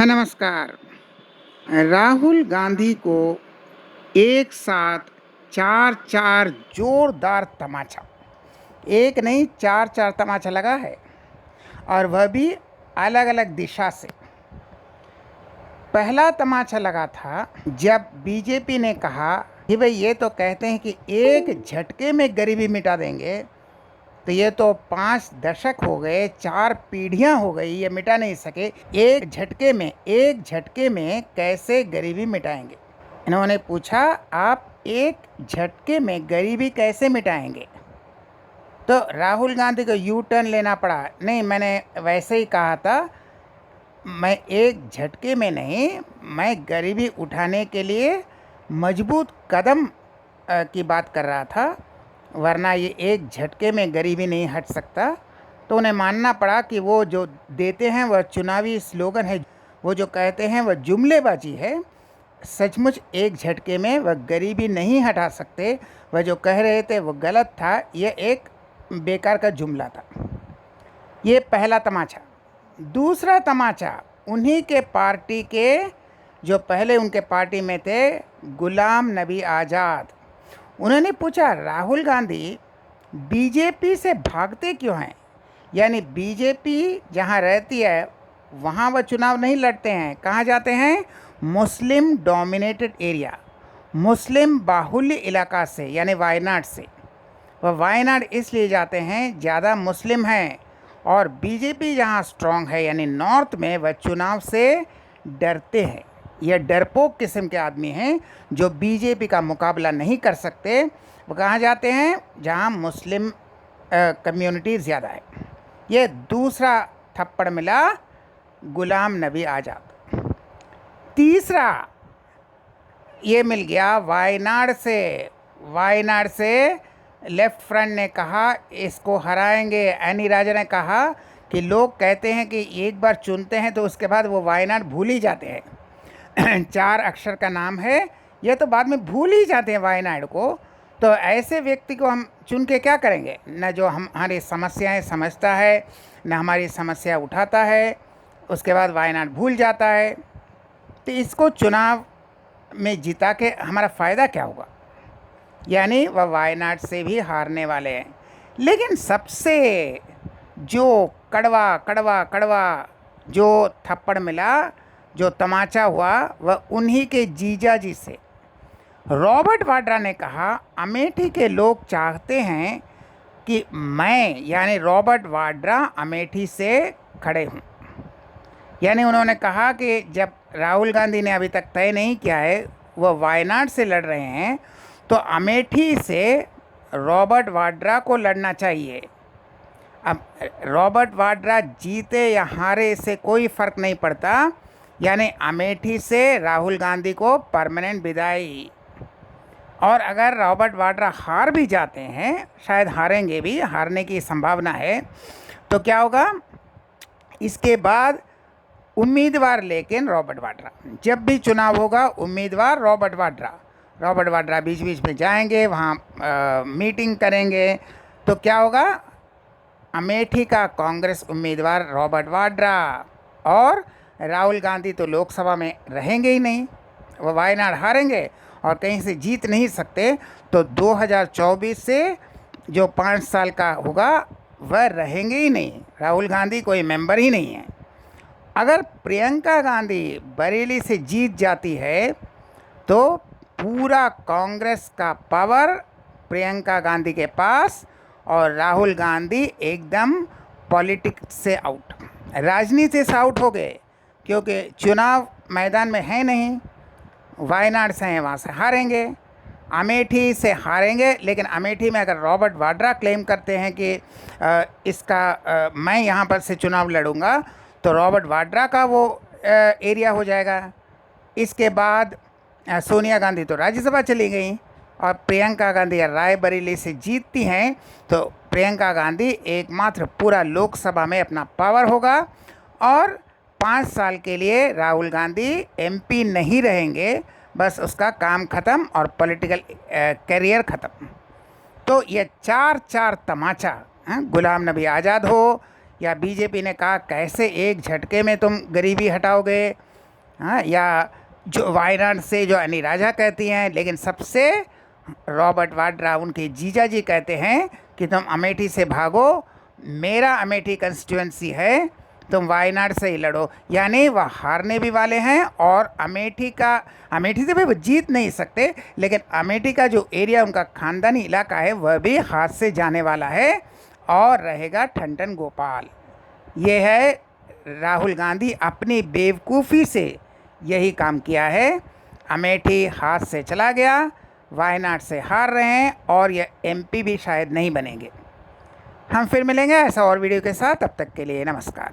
नमस्कार। राहुल गांधी को एक साथ चार चार जोरदार तमाचा, एक नहीं चार चार तमाचा लगा है, और वह भी अलग अलग दिशा से। पहला तमाचा लगा था जब बीजेपी ने कहा कि भाई ये तो कहते हैं कि एक झटके में गरीबी मिटा देंगे, तो ये तो 5 दशक हो गए, 4 पीढ़ियां हो गई, ये मिटा नहीं सके। एक झटके में कैसे गरीबी मिटाएंगे? इन्होंने पूछा, आप एक झटके में गरीबी कैसे मिटाएंगे? तो राहुल गांधी को यू टर्न लेना पड़ा। नहीं, मैंने वैसे ही कहा था, मैं एक झटके में नहीं, मैं गरीबी उठाने के लिए मजबूत कदम की बात कर रहा था, वरना ये एक झटके में गरीबी नहीं हट सकता। तो उन्हें मानना पड़ा कि वो जो देते हैं वह चुनावी स्लोगन है, वो जो कहते हैं वह जुमलेबाजी है। सचमुच एक झटके में वह गरीबी नहीं हटा सकते। वह जो कह रहे थे वो गलत था, यह एक बेकार का जुमला था। ये पहला तमाचा। दूसरा तमाचा उन्हीं के पार्टी के जो पहले उनके पार्टी में थे, गुलाम नबी आज़ाद। उन्होंने पूछा, राहुल गांधी बीजेपी से भागते क्यों हैं? यानी बीजेपी जहां रहती है वहां वह चुनाव नहीं लड़ते हैं। कहां जाते हैं? मुस्लिम डोमिनेटेड एरिया, मुस्लिम बाहुल्य इलाका से, यानी वायनाड से। वह वायनाड इसलिए जाते हैं, ज़्यादा मुस्लिम हैं, और बीजेपी जहां स्ट्रांग है यानी नॉर्थ में, वह चुनाव से डरते हैं। यह डरपोक किस्म के आदमी हैं जो बीजेपी का मुकाबला नहीं कर सकते। वो कहाँ जाते हैं? जहाँ मुस्लिम कम्युनिटी ज़्यादा है। ये दूसरा थप्पड़ मिला गुलाम नबी आज़ाद। तीसरा ये मिल गया वायनाड से। वायनाड से लेफ्ट फ्रंट ने कहा इसको हराएंगे। एनी राजा ने कहा कि लोग कहते हैं कि एक बार चुनते हैं तो उसके बाद वो वायनाड भूल ही जाते हैं। 4 अक्षर का नाम है, ये तो बाद में भूल ही जाते हैं वायनाड को। तो ऐसे व्यक्ति को हम चुन के क्या करेंगे? न जो हमारी समस्याएं समझता है, न हमारी समस्या उठाता है, उसके बाद वायनाड भूल जाता है। तो इसको चुनाव में जिता के हमारा फ़ायदा क्या होगा? यानी वह वायनाड से भी हारने वाले हैं। लेकिन सबसे जो कड़वा कड़वा कड़वा जो थप्पड़ मिला, जो तमाचा हुआ, वह उन्हीं के जीजा जी से। रॉबर्ट वाड्रा ने कहा, अमेठी के लोग चाहते हैं कि मैं, यानी रॉबर्ट वाड्रा, अमेठी से खड़े हूँ। यानी उन्होंने कहा कि जब राहुल गांधी ने अभी तक तय नहीं किया है, वह वायनाड से लड़ रहे हैं, तो अमेठी से रॉबर्ट वाड्रा को लड़ना चाहिए। अब रॉबर्ट वाड्रा जीते या हारे इससे कोई फ़र्क नहीं पड़ता। यानी अमेठी से राहुल गांधी को परमानेंट विदाई। और अगर रॉबर्ट वाड्रा हार भी जाते हैं, शायद हारेंगे भी, हारने की संभावना है, तो क्या होगा? इसके बाद उम्मीदवार, लेकिन रॉबर्ट वाड्रा। जब भी चुनाव होगा, उम्मीदवार रॉबर्ट वाड्रा। रॉबर्ट वाड्रा बीच बीच में जाएंगे, वहाँ मीटिंग करेंगे। तो क्या होगा? अमेठी का कांग्रेस उम्मीदवार रॉबर्ट वाड्रा, और राहुल गांधी तो लोकसभा में रहेंगे ही नहीं, वो वायनाड हारेंगे और कहीं से जीत नहीं सकते। तो 2024 से जो 5 साल का होगा वह रहेंगे ही नहीं। राहुल गांधी कोई मेंबर ही नहीं है। अगर प्रियंका गांधी बरेली से जीत जाती है तो पूरा कांग्रेस का पावर प्रियंका गांधी के पास, और राहुल गांधी एकदम पॉलिटिक्स से आउट, राजनीति से आउट हो गए, क्योंकि चुनाव मैदान में है नहीं। वायनाड से हैं, वहाँ से हारेंगे, अमेठी से हारेंगे। लेकिन अमेठी में अगर रॉबर्ट वाड्रा क्लेम करते हैं कि मैं यहाँ पर से चुनाव लड़ूंगा, तो रॉबर्ट वाड्रा का वो एरिया हो जाएगा। इसके बाद सोनिया गांधी तो राज्यसभा चली गई, और प्रियंका गांधी रायबरेली से जीतती हैं, तो प्रियंका गांधी एकमात्र पूरा लोकसभा में अपना पावर होगा, और 5 साल के लिए राहुल गांधी एमपी नहीं रहेंगे। बस उसका काम ख़त्म और पॉलिटिकल करियर ख़त्म। तो ये 4 तमाचा, गुलाम नबी आज़ाद हो, या बीजेपी ने कहा कैसे एक झटके में तुम गरीबी हटाओगे, हाँ, या जो वायनाड से जो अनी राजा कहती हैं, लेकिन सबसे रॉबर्ट वाड्रा उनके जीजा जी कहते हैं कि तुम अमेठी से भागो, मेरा अमेठी कंस्टिट्यूंसी है, तुम वायनाड से ही लड़ो। यानी वह हारने भी वाले हैं और अमेठी से भी वो जीत नहीं सकते, लेकिन अमेठी का जो एरिया उनका खानदानी इलाका है वह भी हाथ से जाने वाला है और रहेगा ठंडन गोपाल। ये है राहुल गांधी अपनी बेवकूफ़ी से यही काम किया है। अमेठी हाथ से चला गया, वायनाड से हार रहे हैं और ये एमपी भी शायद नहीं बनेंगे। हम फिर मिलेंगे ऐसा और वीडियो के साथ, तब तक के लिए नमस्कार।